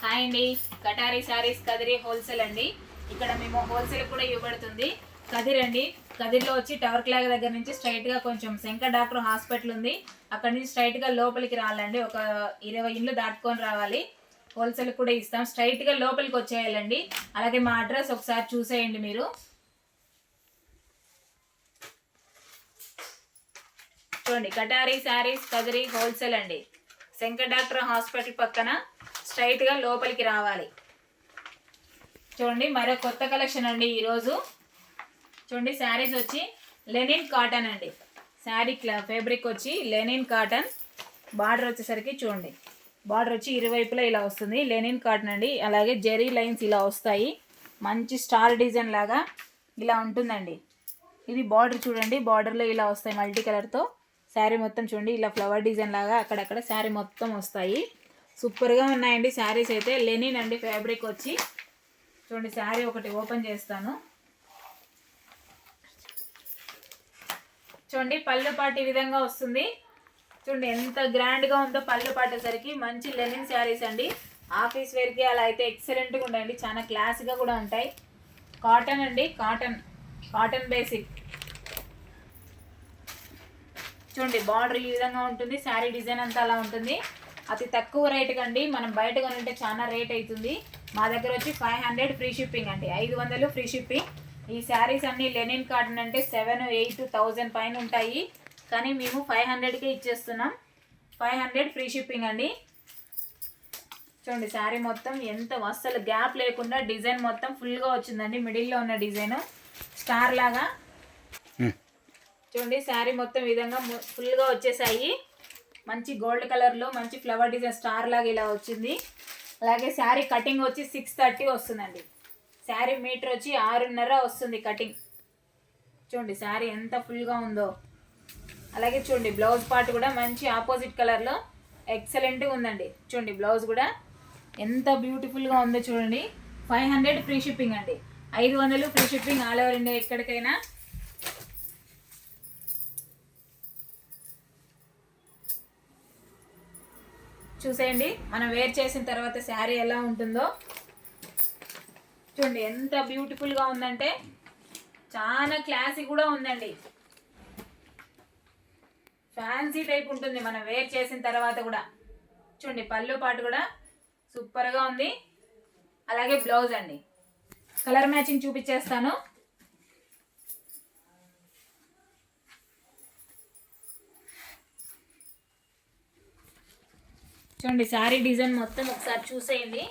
Hi అండి. కటారీ saris Kadiri wholesale అండి. ఇక్కడ మేము హోల్సేల్ కూడా ఇవ్వబడుతుంది. కదిరి అండి. కదిరిలో వచ్చి టవర్ క్లాగ్ దగ్గర నుంచి స్ట్రైట్గా కొంచెం శంకర్ డాక్టర్ హాస్పిటల్ ఉంది. అక్కడి నుంచి స్ట్రైట్గా లోపలికి రావాలండి. ఒక 20 ఇండ్లు దాటుకొని రావాలి. హోల్సేల్ కూడా ఇస్తాం. స్ట్రైట్గా లోపలికి వచ్చేయాలండి. అలాగే మా అడ్రస్ ఒకసారి చూసేయండి మీరు. చూడండి, కటారీ శారీస్ కదిరి హోల్సేల్ అండి. శంకర్ డాక్టర్ హాస్పిటల్ పక్కన స్ట్రైట్గా లోపలికి రావాలి. చూడండి, మరో కొత్త కలెక్షన్ అండి ఈరోజు. చూడండి, శారీస్ వచ్చి లెనిన్ కాటన్ అండి. శారీ ఫ్యాబ్రిక్ వచ్చి లెనిన్ కాటన్. బార్డర్ వచ్చేసరికి చూడండి, బార్డర్ వచ్చి ఇరువైపులా ఇలా వస్తుంది. లెనిన్ కాటన్ అండి. అలాగే జెరీ లైన్స్ ఇలా వస్తాయి. మంచి స్టార్ డిజైన్ లాగా ఇలా ఉంటుందండి. ఇది బార్డర్ చూడండి, బార్డర్లో ఇలా వస్తాయి మల్టీ కలర్తో. శారీ మొత్తం చూడండి, ఇలా ఫ్లవర్ డిజైన్ లాగా అక్కడక్కడ శారీ మొత్తం వస్తాయి. సూపర్గా ఉన్నాయండి శారీస్ అయితే. లెనిన్ అండి ఫ్యాబ్రిక్ వచ్చి. చూడండి, శారీ ఒకటి ఓపెన్ చేస్తాను. చూడండి, పళ్ళు పాటు ఈ విధంగా వస్తుంది. చూడండి ఎంత గ్రాండ్గా ఉందో పళ్ళు పాటేసరికి. మంచి లెనిన్ శారీస్ అండి. ఆఫీస్ వేర్కి అలా అయితే ఎక్సలెంట్గా ఉంటాయండి. చాలా క్లాస్గా కూడా ఉంటాయి. కాటన్ అండి, కాటన్ బేసిక్. చూడండి, బార్డర్ ఈ విధంగా ఉంటుంది. శారీ డిజైన్ అంతా అలా ఉంటుంది. అతి తక్కువ రేటుకి అండి. మనం బయట కొనుంటే చాలా రేట్ అవుతుంది. మా దగ్గర వచ్చి 500 ఫ్రీ షిప్పింగ్ అండి. 500 ఫ్రీ షిప్పింగ్. ఈ శారీస్ అన్నీ లెనిన్ కాటన్ అంటే 7,000-8,000 పైన ఉంటాయి. కానీ మేము 500కే ఇచ్చేస్తున్నాం. 500 ఫ్రీ షిప్పింగ్ అండి. చూడండి, శారీ మొత్తం ఎంత అస్సలు గ్యాప్ లేకుండా డిజైన్ మొత్తం ఫుల్గా వచ్చిందండి. మిడిల్లో ఉన్న డిజైన్ స్టార్ లాగా. చూడండి, శారీ మొత్తం ఈ విధంగా ఫుల్గా వచ్చేసాయి. మంచి గోల్డ్ కలర్లో మంచి ఫ్లవర్ డిజైన్ స్టార్ లాగా ఇలా వచ్చింది. అలాగే శారీ కటింగ్ వచ్చి 630 వస్తుందండి. శారీ మీటర్ వచ్చి 6.5 వస్తుంది కటింగ్. చూడండి, శారీ ఎంత ఫుల్గా ఉందో. అలాగే చూడండి, బ్లౌజ్ పార్ట్ కూడా మంచి ఆపోజిట్ కలర్లో ఎక్సలెంట్గా ఉందండి. చూడండి, బ్లౌజ్ కూడా ఎంత బ్యూటిఫుల్గా ఉందో చూడండి. 500 ఫ్రీ షిప్పింగ్ అండి. 500 free shipping all over India ఎక్కడికైనా. చూసేయండి, మనం వేర్ చేసిన తర్వాత శారీ ఎలా ఉంటుందో. చూడండి, ఎంత బ్యూటిఫుల్గా ఉందంటే చాలా క్లాసీ కూడా ఉందండి. ఫ్యాన్సీ టైప్ ఉంటుంది మనం వేర్ చేసిన తర్వాత కూడా. చూడండి, పళ్ళు పాటు కూడా సూపర్గా ఉంది. అలాగే బ్లౌజ్ అండి. కలర్ మ్యాచింగ్ చూపించేస్తాను. చూడండి, శారీ డిజైన్ మొత్తం ఒకసారి చూసేయండి.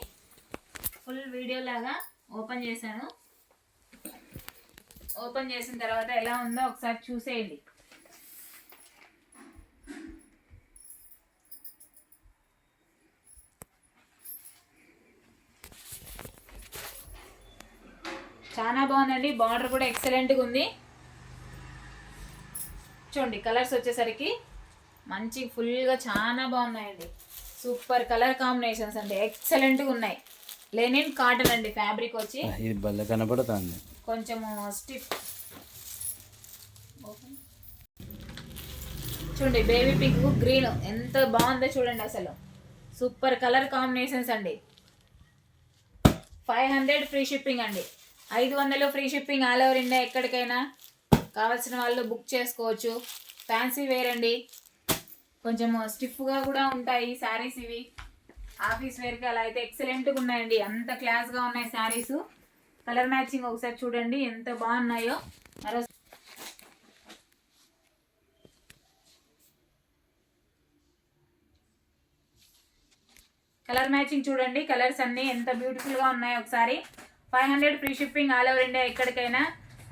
ఫుల్ వీడియో లాగా ఓపెన్ చేశాను. ఓపెన్ చేసిన తర్వాత ఎలా ఉందో ఒకసారి చూసేయండి. చాలా బాగుందండి. బార్డర్ కూడా ఎక్సలెంట్గా ఉంది. చూడండి, కలర్స్ వచ్చేసరికి మంచి ఫుల్గా చాలా బాగున్నాయండి. సూపర్ కలర్ కాంబినేషన్స్ అండి. ఎక్సలెంట్గా ఉన్నాయి. లెనిన్ కాటన్ అండి ఫ్యాబ్రిక్ వచ్చి. ఇది బల్ల కనబడుతుంది. కొంచెం స్టిఫ్. చూడండి, బేబీ పింక్ గ్రీన్ ఎంత బాగుందో చూడండి. అసలు సూపర్ కలర్ కాంబినేషన్స్ అండి. 500 ఫ్రీ షిప్పింగ్ అండి. 500 free shipping all over India ఎక్కడికైనా. కావాల్సిన వాళ్ళు బుక్ చేసుకోవచ్చు. ఫ్యాన్సీ వేర్ అండి. కొంచెం స్టిఫ్గా కూడా ఉంటాయి శారీస్ ఇవి. ఆఫీస్ వేర్కి అలా అయితే ఎక్సలెంట్గా ఉన్నాయండి. అంత క్లాస్గా ఉన్నాయి శారీస్. కలర్ మ్యాచింగ్ ఒకసారి చూడండి ఎంత బాగున్నాయో. మరో కలర్ మ్యాచింగ్ చూడండి. కలర్స్ అన్నీ ఎంత బ్యూటిఫుల్గా ఉన్నాయో ఒకసారి. 500 free shipping all over India ఎక్కడికైనా.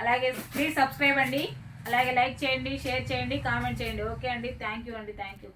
అలాగే ప్లీజ్ సబ్స్క్రైబ్ అండి. అలాగే లైక్ చేయండి, షేర్ చేయండి, కామెంట్ చేయండి. ఓకే అండి, థ్యాంక్ యూ అండి, థ్యాంక్ యూ.